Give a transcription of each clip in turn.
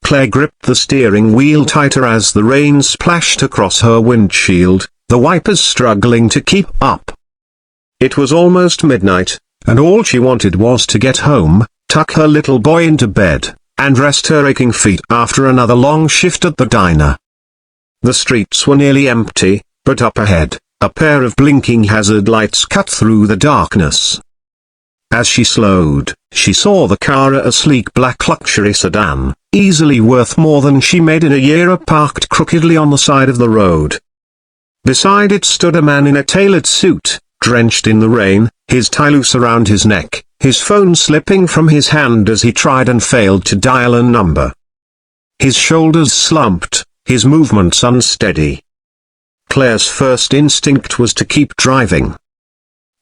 Claire gripped the steering wheel tighter as the rain splashed across her windshield, the wipers struggling to keep up. It was almost midnight, and all she wanted was to get home, tuck her little boy into bed, and rest her aching feet after another long shift at the diner. The streets were nearly empty, but up ahead, a pair of blinking hazard lights cut through the darkness. As she slowed, she saw the car, a sleek black luxury sedan, easily worth more than she made in a year, parked crookedly on the side of the road. Beside it stood a man in a tailored suit, drenched in the rain, his tie loose around his neck, his phone slipping from his hand as he tried and failed to dial a number. His shoulders slumped, his movements unsteady. Claire's first instinct was to keep driving.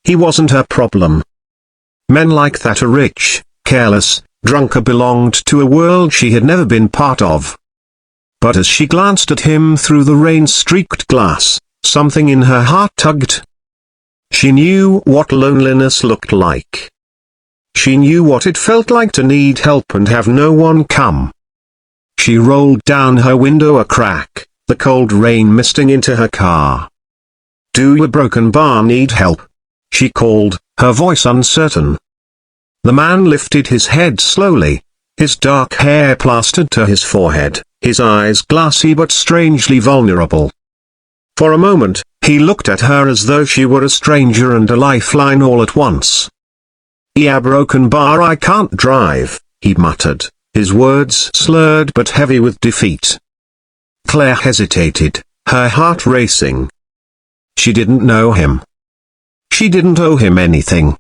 He wasn't her problem. Men like that are rich, careless, drunk, or belonged to a world she had never been part of. But as she glanced at him through the rain-streaked glass, something in her heart tugged. She knew what loneliness looked like. She knew what it felt like to need help and have no one come. She rolled down her window a crack, the cold rain misting into her car. "Do a broken bar need help?" she called, her voice uncertain. The man lifted his head slowly, his dark hair plastered to his forehead, his eyes glassy but strangely vulnerable. For a moment, he looked at her as though she were a stranger and a lifeline all at once. "Yeah, broken bar, I can't drive," he muttered, his words slurred but heavy with defeat. Claire hesitated, her heart racing. She didn't know him. She didn't owe him anything.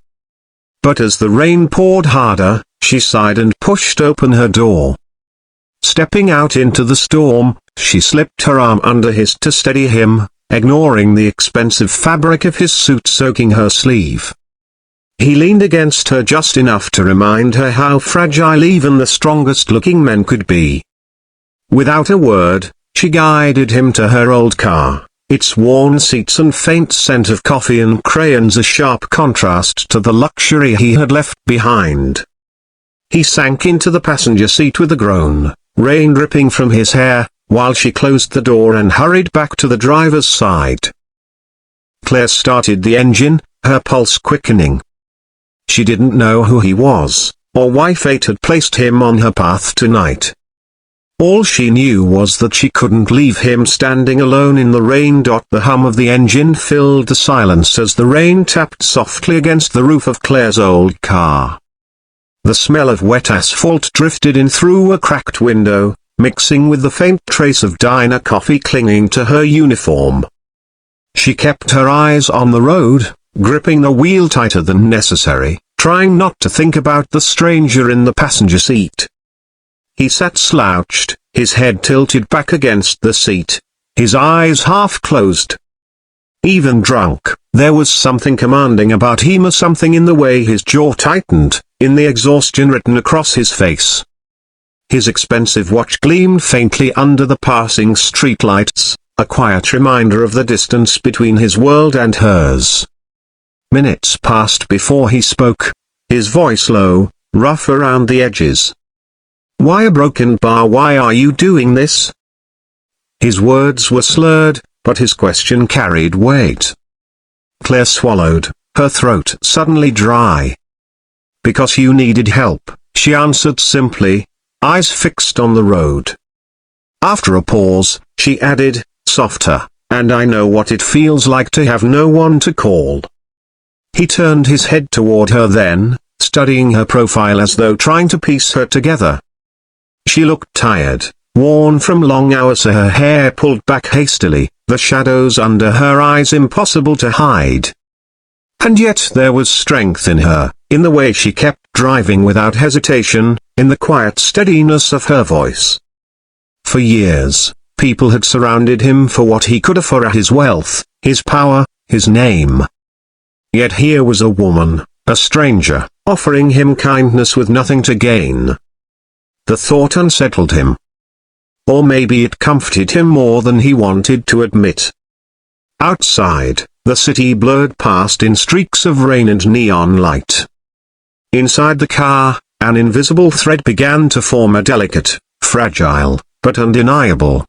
But as the rain poured harder, she sighed and pushed open her door. Stepping out into the storm, she slipped her arm under his to steady him, ignoring the expensive fabric of his suit soaking her sleeve. He leaned against her just enough to remind her how fragile even the strongest-looking men could be. Without a word, she guided him to her old car, its worn seats and faint scent of coffee and crayons a sharp contrast to the luxury he had left behind. He sank into the passenger seat with a groan, rain dripping from his hair, while she closed the door and hurried back to the driver's side. Claire started the engine, her pulse quickening. She didn't know who he was, or why fate had placed him on her path tonight. All she knew was that she couldn't leave him standing alone in the rain. The hum of the engine filled the silence as the rain tapped softly against the roof of Claire's old car. The smell of wet asphalt drifted in through a cracked window, mixing with the faint trace of diner coffee clinging to her uniform. She kept her eyes on the road, gripping the wheel tighter than necessary, trying not to think about the stranger in the passenger seat. He sat slouched, his head tilted back against the seat, his eyes half closed. Even drunk, there was something commanding about him, something in the way his jaw tightened, in the exhaustion written across his face. His expensive watch gleamed faintly under the passing streetlights, a quiet reminder of the distance between his world and hers. Minutes passed before he spoke, his voice low, rough around the edges. "Why a broken bar? Why are you doing this?" His words were slurred, but his question carried weight. Claire swallowed, her throat suddenly dry. "Because you needed help," she answered simply, eyes fixed on the road. After a pause, she added, softer, "And I know what it feels like to have no one to call." He turned his head toward her then, studying her profile as though trying to piece her together. She looked tired, worn from long hours, her hair pulled back hastily, the shadows under her eyes impossible to hide. And yet there was strength in her, in the way she kept driving without hesitation, in the quiet steadiness of her voice. For years, people had surrounded him for what he could offer, his wealth, his power, his name. Yet here was a woman, a stranger, offering him kindness with nothing to gain. The thought unsettled him. Or maybe it comforted him more than he wanted to admit. Outside, the city blurred past in streaks of rain and neon light. Inside the car, an invisible thread began to form, a delicate, fragile, but undeniable.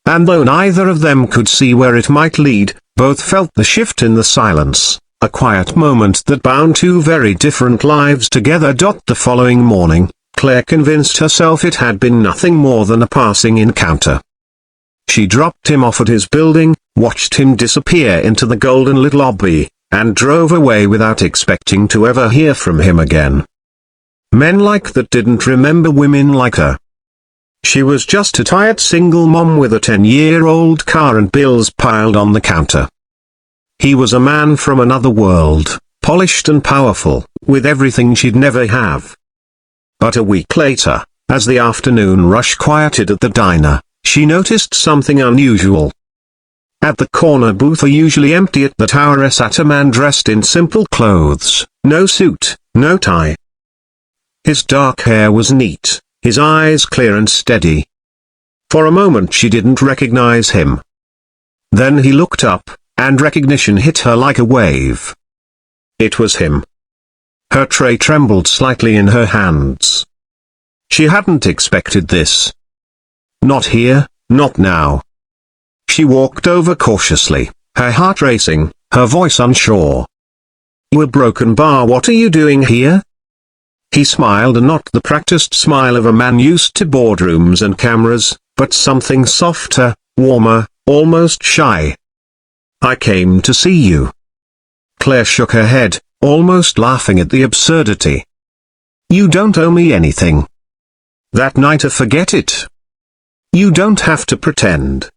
And though neither of them could see where it might lead, both felt the shift in the silence, a quiet moment that bound two very different lives together. The following morning, Claire convinced herself it had been nothing more than a passing encounter. She dropped him off at his building, watched him disappear into the golden lit lobby, and drove away without expecting to ever hear from him again. Men like that didn't remember women like her. She was just a tired single mom with a 10-year-old car and bills piled on the counter. He was a man from another world, polished and powerful, with everything she'd never have. But a week later, as the afternoon rush quieted at the diner, she noticed something unusual. At the corner booth, usually empty at that hour, sat a man dressed in simple clothes, no suit, no tie. His dark hair was neat, his eyes clear and steady. For a moment she didn't recognize him. Then he looked up, and recognition hit her like a wave. It was him. Her tray trembled slightly in her hands. She hadn't expected this. Not here, not now. She walked over cautiously, her heart racing, her voice unsure. "You a broken bar, what are you doing here?" He smiled, and not the practiced smile of a man used to boardrooms and cameras, but something softer, warmer, almost shy. "I came to see you." Claire shook her head, almost laughing at the absurdity. "You don't owe me anything. That night, forget it. You don't have to pretend."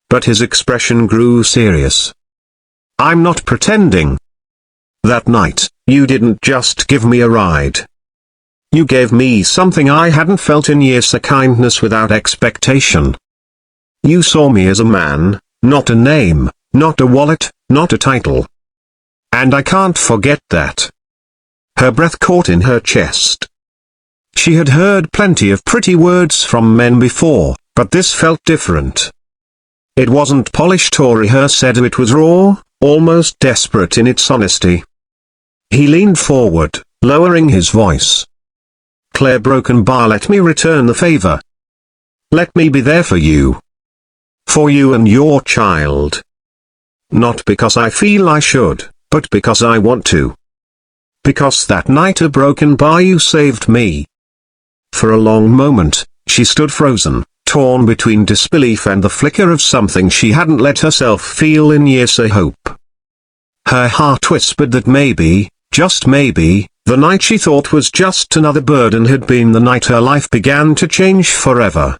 But his expression grew serious. "I'm not pretending. That night, you didn't just give me a ride. You gave me something I hadn't felt in years, a kindness without expectation. You saw me as a man, not a name, not a wallet, not a title. And I can't forget that." Her breath caught in her chest. She had heard plenty of pretty words from men before, but this felt different. It wasn't polished or rehearsed, it was raw, almost desperate in its honesty. He leaned forward, lowering his voice. "Claire, broken bar, let me return the favor. Let me be there for you. For you and your child. Not because I feel I should, but because I want to. Because that night, a broken bar, you saved me." For a long moment, she stood frozen, torn between disbelief and the flicker of something she hadn't let herself feel in years, a hope. Her heart whispered that maybe, just maybe, the night she thought was just another burden had been the night her life began to change forever.